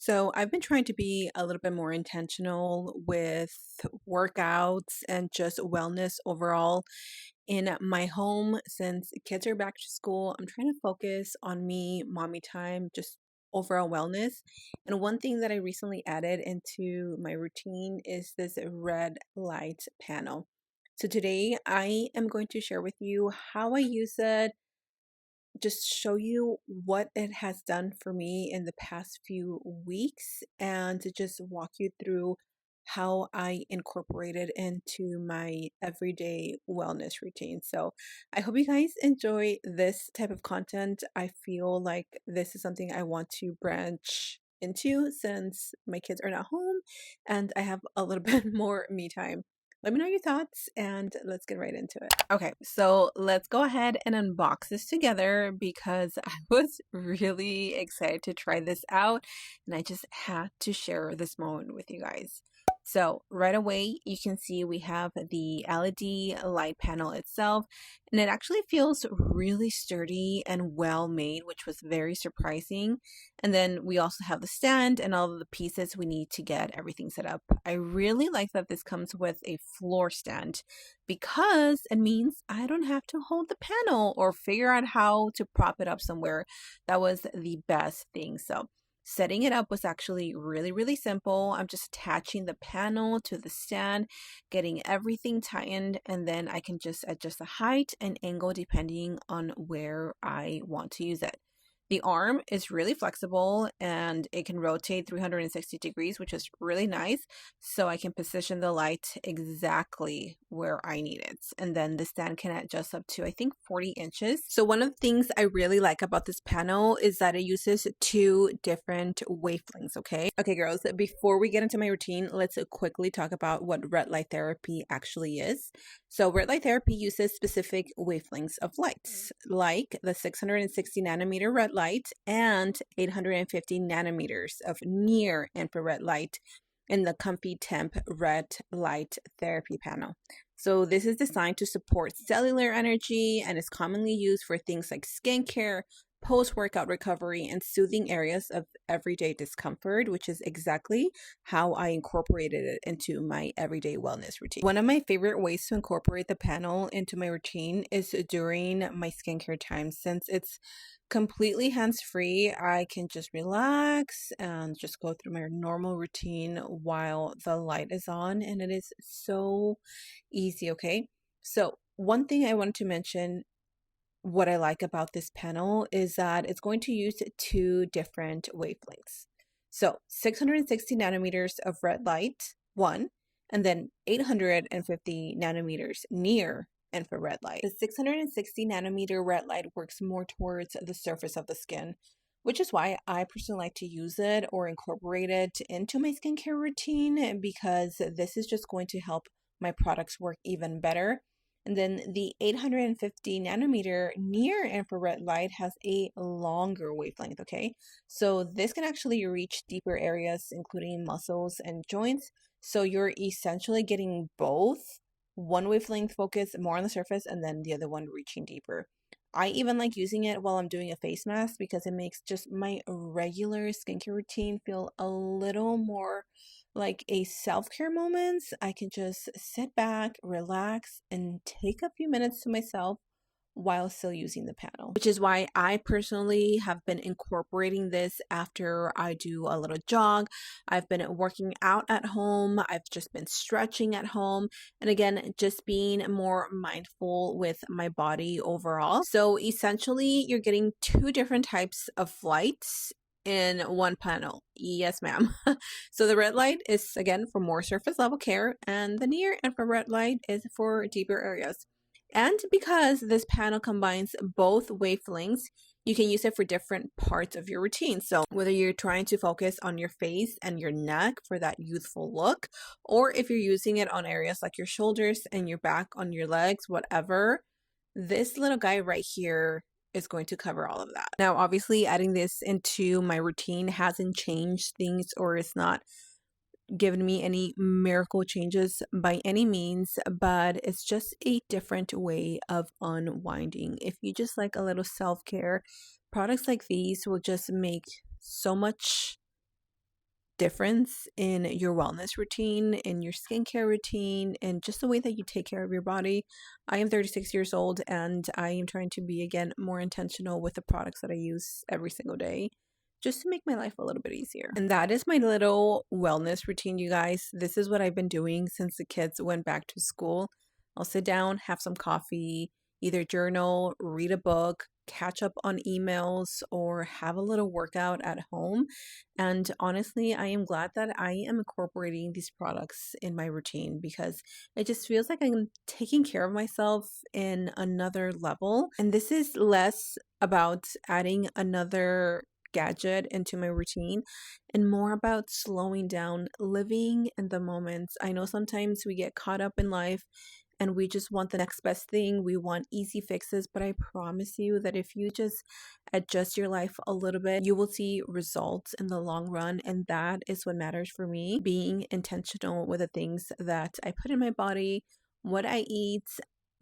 So I've been trying to be a little bit more intentional with workouts and just wellness overall in my home since kids are back to school. I'm trying to focus on me, mommy time, just overall wellness. And one thing that I recently added into my routine is this red light panel. So today I am going to share with you how I use it, just show you what it has done for me in the past few weeks and to just walk you through how I incorporate it into my everyday wellness routine. So I hope you guys enjoy this type of content. I feel like this is something I want to branch into since my kids are not home and I have a little bit more me time. Let me know your thoughts and let's get right into it. Okay, so let's go ahead and unbox this together because I was really excited to try this out and I just had to share this moment with you guys. So right away, you can see we have the LED light panel itself, and it actually feels really sturdy and well made, which was very surprising. And then we also have the stand and all of the pieces we need to get everything set up. I really like that this comes with a floor stand because it means I don't have to hold the panel or figure out how to prop it up somewhere. That was the best thing. So setting it up was actually really simple. I'm just attaching the panel to the stand, getting everything tightened, and then I can just adjust the height and angle depending on where I want to use it. The arm is really flexible and it can rotate 360 degrees, which is really nice. So I can position the light exactly where I need it. And then the stand can adjust up to, I think, 40 inches. So one of the things I really like about this panel is that it uses two different wavelengths, okay? Okay, girls, before we get into my routine, let's quickly talk about what red light therapy actually is. So red light therapy uses specific wavelengths of lights, like the 660 nanometer red light and 850 nanometers of near infrared light in the Comfytemp red light therapy panel. So this is designed to support cellular energy and is commonly used for things like skincare, post-workout recovery, and soothing areas of everyday discomfort, which is exactly how I incorporated it into my everyday wellness routine. One of my favorite ways to incorporate the panel into my routine is during my skincare time. Since it's completely hands-free, I can just relax and just go through my normal routine while the light is on, and it is so easy, okay? So one thing I wanted to mention, what I like about this panel is that it's going to use two different wavelengths. So 660 nanometers of red light, one, and then 850 nanometers near infrared light. The 660 nanometer red light works more towards the surface of the skin, which is why I personally like to use it or incorporate it into my skincare routine because this is just going to help my products work even better. And then the 850 nanometer near infrared light has a longer wavelength, okay? So this can actually reach deeper areas, including muscles and joints. So you're essentially getting both one wavelength focus more on the surface and then the other one reaching deeper. I even like using it while I'm doing a face mask because it makes just my regular skincare routine feel a little more like a self-care moments. I can just sit back, relax, and take a few minutes to myself while still using the panel, which is why I personally have been incorporating this after I do a little jog. I've been working out at home. I've just been stretching at home. And again, just being more mindful with my body overall. So essentially, you're getting two different types of lights in one panel. Yes, ma'am. So the red light is again for more surface level care, and the near infrared light is for deeper areas. And because this panel combines both wavelengths, you can use it for different parts of your routine. So whether you're trying to focus on your face and your neck for that youthful look, or if you're using it on areas like your shoulders and your back on your legs, whatever, this little guy right here is going to cover all of that. Now, obviously, adding this into my routine hasn't changed things or it's not given me any miracle changes by any means, but it's just a different way of unwinding. If you just like a little self care, products like these will just make so much difference in your wellness routine, in your skincare routine, and just the way that you take care of your body. I am 36 years old and I am trying to be again more intentional with the products that I use every single day just to make my life a little bit easier. And that is my little wellness routine, you guys. This is what I've been doing since the kids went back to school. I'll sit down, have some coffee, either journal, read a book, catch up on emails, or have a little workout at home. And honestly, I am glad that I am incorporating these products in my routine because it just feels like I'm taking care of myself in another level. And this is less about adding another gadget into my routine and more about slowing down, living in the moments. I know sometimes we get caught up in life and we just want the next best thing. We want easy fixes, but I promise you that if you just adjust your life a little bit, you will see results in the long run. And that is what matters for me, being intentional with the things that I put in my body, what I eat,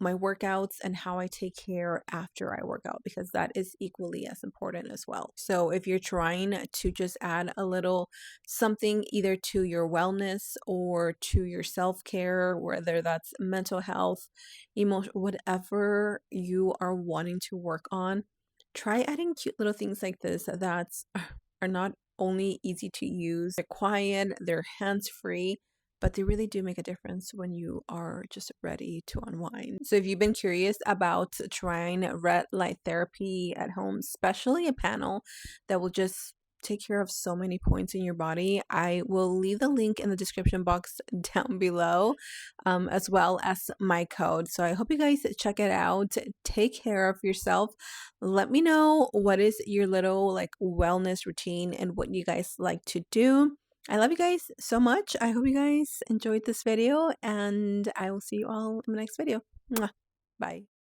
my workouts, and how I take care after I work out, because that is equally as important as well. So if you're trying to just add a little something either to your wellness or to your self-care, whether that's mental health, emotion, whatever you are wanting to work on, try adding cute little things like this that are not only easy to use, they're quiet, they're hands-free, but they really do make a difference when you are just ready to unwind. So if you've been curious about trying red light therapy at home, especially a panel that will just take care of so many points in your body, I will leave the link in the description box down below, as well as my code. So I hope you guys check it out. Take care of yourself. Let me know what is your little like wellness routine and what you guys like to do. I love you guys so much. I hope you guys enjoyed this video, and I will see you all in the next video. Mwah. Bye.